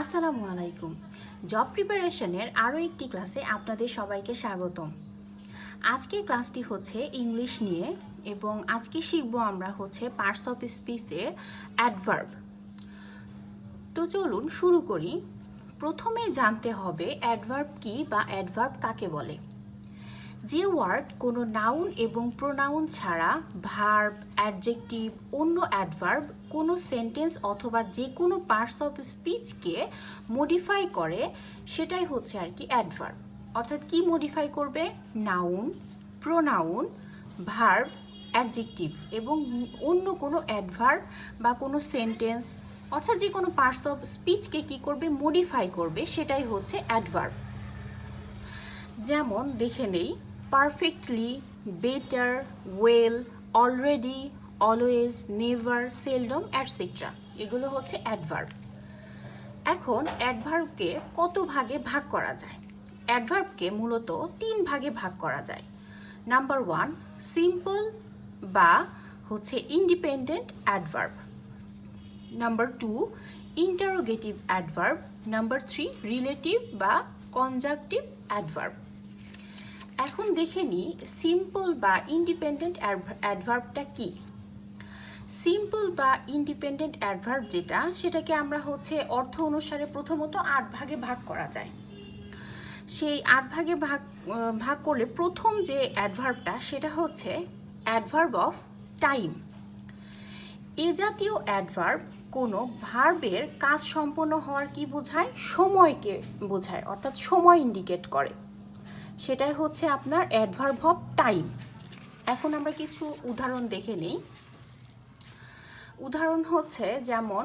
আসসালামু আলাইকুম। জব প্রিপারেশনের আরও একটি ক্লাসে আপনাদের সবাইকে স্বাগতম। আজকের ক্লাসটি হচ্ছে ইংলিশ নিয়ে এবং আজকে শিখব আমরা হচ্ছে পার্টস অফ স্পিচের অ্যাডভার্ব। তো চলুন শুরু করি। প্রথমে জানতে হবে অ্যাডভার্ব কি বা অ্যাডভার্ব কাকে বলে। যে ওয়ার্ড কোনো নাউন এবং প্রোনাউন ছাড়া ভার্ব, অ্যাডজেক্টিভ, অন্য অ্যাডভার্ব কোনো সেন্টেন্স অথবা যে কোনো পার্টস অফ স্পিচকে মডিফাই করে সেটাই হচ্ছে আর কি অ্যাডভার্ব। অর্থাৎ কি মডিফাই করবে? নাউন, প্রোনাউন, ভার্ব, অ্যাডজেক্টিভ এবং অন্য কোনো অ্যাডভার্ব বা কোনো সেন্টেন্স অর্থাৎ যে কোনো পার্টস অফ স্পিচকে কি করবে? মডিফাই করবে, সেটাই হচ্ছে অ্যাডভার্ব। যেমন দেখে নেই, perfectly, better, well, already, always, never, seldom, etcetera, এগুলো হচ্ছে অ্যাডভার্ব। এখন অ্যাডভার্বকে কত ভাগে ভাগ করা যায়? অ্যাডভার্বকে মূলত 3 ভাগে ভাগ করা যায়। নাম্বার 1, সিম্পল বা হচ্ছে independent adverb. Number 2, interrogative adverb. Number 3, relative বা কনজাংটিভ অ্যাডভার্ব। এখন দেখে নিই সিম্পল বা ইন্ডিপেন্ডেন্ট অ্যাডভার্বটা কি। সিম্পল বা ইন্ডিপেন্ডেন্ট অ্যাডভার্ব যেটা, সেটাকে আমরা হচ্ছে অর্থ অনুসারে প্রথমত 8 ভাগে ভাগ করা যায়। সেই 8 ভাগে ভাগ করলে প্রথম যে অ্যাডভার্বটা সেটা হচ্ছে অ্যাডভার্ব অফ টাইম। এ জাতীয় অ্যাডভার্ব কোনো ভার্বের কাজ সম্পন্ন হওয়ার কি বোঝায়? সময়কে বোঝায়, অর্থাৎ সময় ইন্ডিকেট করে। সেটাই হচ্ছে আপনার অ্যাডভার্ব অফ টাইম। এখন আমরা কিছু উদাহরণ দেখে নিই। উদাহরণ হচ্ছে যেমন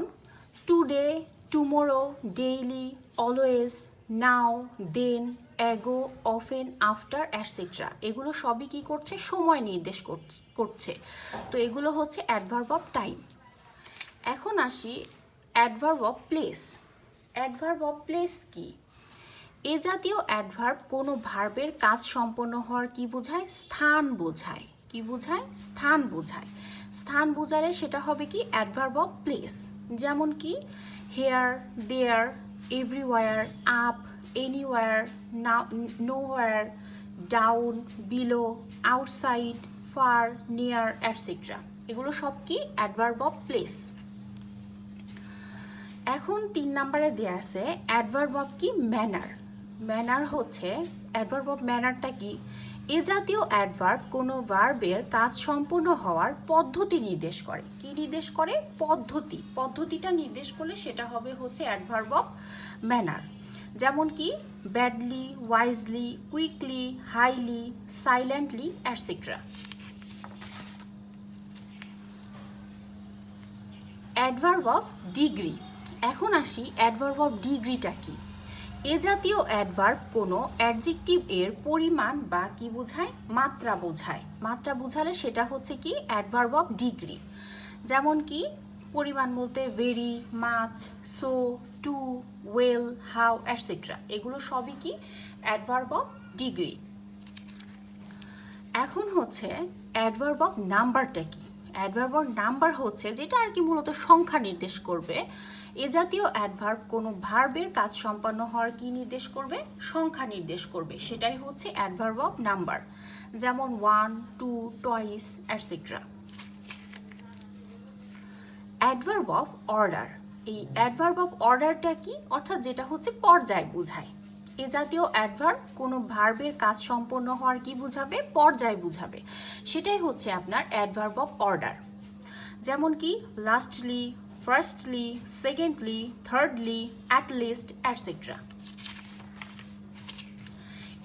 টুডে, টুমোরো, ডেইলি, অলওয়েজ, নাও, দেন, অ্যাগো, অফেন, আফটার, অ্যাটসেট্রা। এগুলো সবই কি করছে? সময় নির্দেশ করছে। তো এগুলো হচ্ছে অ্যাডভার্ব অফ টাইম। এখন আসি adverb of place. Adverb of place কি? এ জাতীয় অ্যাডভার্ব কোনো ভার্বের কাজ সম্পন্ন হওয়ার কি বোঝায়? স্থান বোঝায়। কি বোঝায়? স্থান বোঝায়। স্থান বোঝালে সেটা হবে কি? Adverb of place. যেমন কি here, there, everywhere, up, anywhere, nowhere, down, below, outside, far, near, etcetera. এগুলো সব কি? Adverb of place. এখন 3 নম্বরে দেয়া আছে অ্যাডভার্ব অফ কি? ম্যানার। ম্যানার হচ্ছে অ্যাডভার্ব অফ ম্যানারটা কি? এ জাতীয় অ্যাডভার্ব কোনো ভার্বের কাজ সম্পূর্ণ হওয়ার পদ্ধতি নির্দেশ করে। কি নির্দেশ করে? পদ্ধতি। পদ্ধতিটা নির্দেশ করলে সেটা হবে হচ্ছে অ্যাডভার্ব অফ ম্যানার। যেমন কি badly, wisely, quickly, highly, silently, etcetera. Adverb of degree. এখন আসি অ্যাডভার্ব অফ ডিগ্রিটা কি। এ জাতীয় অ্যাডভার্ব কোনো অ্যাডজেক্টিভ এর পরিমাণ বা কি বোঝায়? মাত্রা বোঝায়। মাত্রা বোঝালে সেটা হচ্ছে কি? Adverb of degree. যেমন কি পরিমাণ বলতে very, much, so, too, well, how, etcetera. এগুলো সবই কি? Adverb of degree. এখন হচ্ছে অ্যাডভার্ব অফ নাম্বারটা কি। অ্যাডভার্ব অফ নাম্বার হচ্ছে যেটা আর কি মূলত সংখ্যা নির্দেশ করবে। এ জাতীয় অ্যাডভার্ব কোনো ভার্বের কাজ সম্পন্ন হওয়ার কি নির্দেশ করবে? সংখ্যা নির্দেশ করবে। সেটাই হচ্ছে অ্যাডভার্ব অফ নাম্বার। যেমন 1, 2, twice, etcetera. Adverb of order. এই অ্যাডভার্ব অফ অর্ডারটা কি? অর্থাৎ যেটা হচ্ছে পর্যায় বোঝায়। এ জাতীয় অ্যাডভার্ব কোনো ভার্বের কাজ সম্পন্ন হওয়ার কি বুঝাবে? পর্যায় বুঝাবে। সেটাই হচ্ছে আপনার অ্যাডভার্ব অফ অর্ডার। যেমন কি lastly, firstly, secondly, thirdly, at least, etcetera.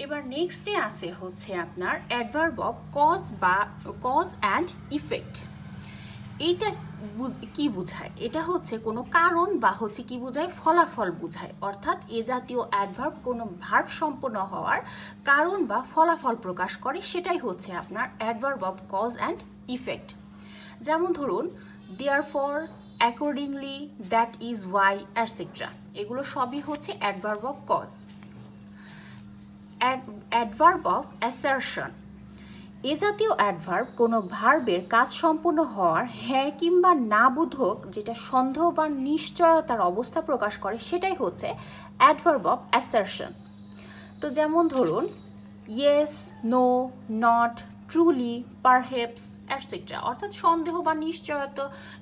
এবার নেক্সটে আসে হচ্ছে আপনার অ্যাডভার্ব অফ কজ বা কজ অ্যান্ড ইফেক্ট। এইটা কি বোঝায়? এটা হচ্ছে কোনো কারণ বা হচ্ছে কি বোঝায়? ফলাফল বোঝায়। অর্থাৎ এ জাতীয় অ্যাডভার্ব কোনো ভার্ব সম্পন্ন হওয়ার কারণ বা ফলাফল প্রকাশ করে। সেটাই হচ্ছে আপনার adverb of cause and effect. যেমন ধরুন therefore, accordingly, that is why, etcetera. এগুলো সবই হচ্ছে adverb of cause. Adverb of assertion. এ জাতীয় অ্যাডভার্ব কোনো ভার্বের কাজ সম্পূর্ণ হওয়ার হ্যাঁ কিংবা না বোধক যেটা সন্দেহ বা নিশ্চয়তার অবস্থা প্রকাশ করে সেটাই হচ্ছে অ্যাডভার্ব অফ অ্যাসারশন। তো যেমন ধরুন yes, no, not, truly, perhaps etcetera, অর্থাৎ সন্দেহ বা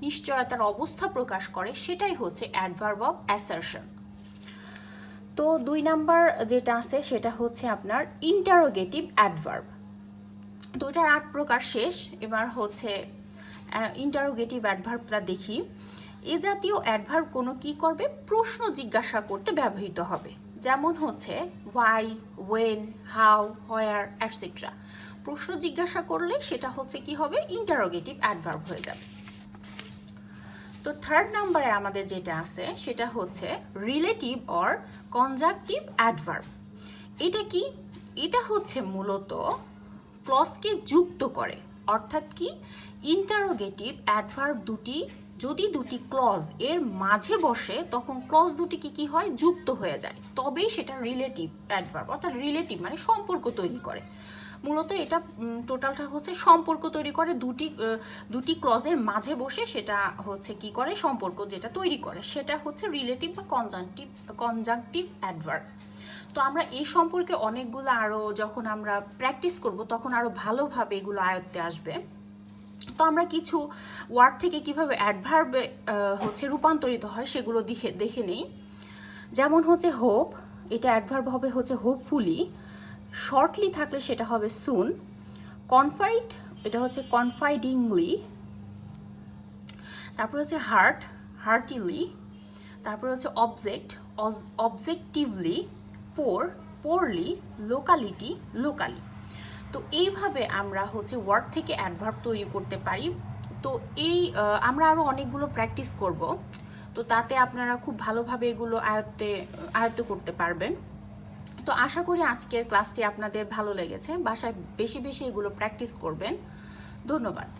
নিশ্চয়তার অবস্থা প্রকাশ করে সেটাই হচ্ছে অ্যাডভার্ব অফ অ্যাসারশন। তো 2 নাম্বার যেটা আছে সেটা হচ্ছে আপনার ইন্টারোগেটিভ অ্যাডভার্ব। তো এটার 8 প্রকার শেষ, এবার হচ্ছে ইন্টারোগেটিভ অ্যাডভার্বটা দেখি। এ জাতীয় অ্যাডভার্ব কোনো কি করবে, প্রশ্ন জিজ্ঞাসা করতে ব্যবহৃত হবে। যেমন হচ্ছে why, when, how, where etcetera. প্রশ্ন জিজ্ঞাসা করলে সেটা হচ্ছে কি হবে, ইন্টারোগেটিভ অ্যাডভার্ব হয়ে যাবে। তো 3rd নাম্বারে আমাদের যেটা আছে সেটা হচ্ছে রিলেটিভ অর কনজাংটিভ অ্যাডভার্ব। এটা কি, এটা হচ্ছে মূলত ক্লজকে যুক্ত করে, অর্থাৎ কি ইন্টারোগেটিভ অ্যাডভার্ব দুটি যদি দুটি ক্লজ এর মাঝে বসে তখন ক্লজ দুটি কি হয়, যুক্ত হয়ে যায়, তবেই সেটা রিলেটিভ অ্যাডভার্ব, অর্থাৎ রিলেটিভ মানে সম্পর্ক তৈরি করে। মূলত এটা টোটালটা হচ্ছে সম্পর্ক তৈরি করে, দুটি ক্লজের মাঝে বসে সেটা হচ্ছে কি করে, সম্পর্ক যেটা তৈরি করে সেটা হচ্ছে রিলেটিভ বা কনজাংটিভ অ্যাডভার্ব। তো আমরা এই সম্পর্কে অনেকগুলো আরও যখন আমরা প্র্যাকটিস করব তখন আরও ভালোভাবে এগুলো আয়ত্তে আসবে। তো আমরা কিছু ওয়ার্ড থেকে কিভাবে অ্যাডভার্বে হচ্ছে রূপান্তরিত হয় সেগুলো দেখে নেই। যেমন হচ্ছে হোপ, এটা অ্যাডভার্ব হবে হচ্ছে হোপফুলি। শর্টলি থাকলে সেটা হবে সুন। কনফাইড, এটা হচ্ছে কনফাইডিংলি। তারপর হচ্ছে হার্ট, হার্টিলি। তারপর হচ্ছে অবজেক্ট, অবজেক্টিভলি। পোর, পোরলি। Locality, locally. তো এইভাবে আমরা হচ্ছে ওয়ার্ড থেকে অ্যাডভার্ব তৈরি করতে পারি। তো আমরা আরও অনেকগুলো প্র্যাকটিস করব, তো তাতে আপনারা খুব ভালোভাবে এগুলো আয়ত্ত করতে পারবেন। তো আশা করি আজকের ক্লাসটি আপনাদের ভালো লেগেছে। বাসায় বেশি বেশি এগুলো প্র্যাকটিস করবেন। ধন্যবাদ।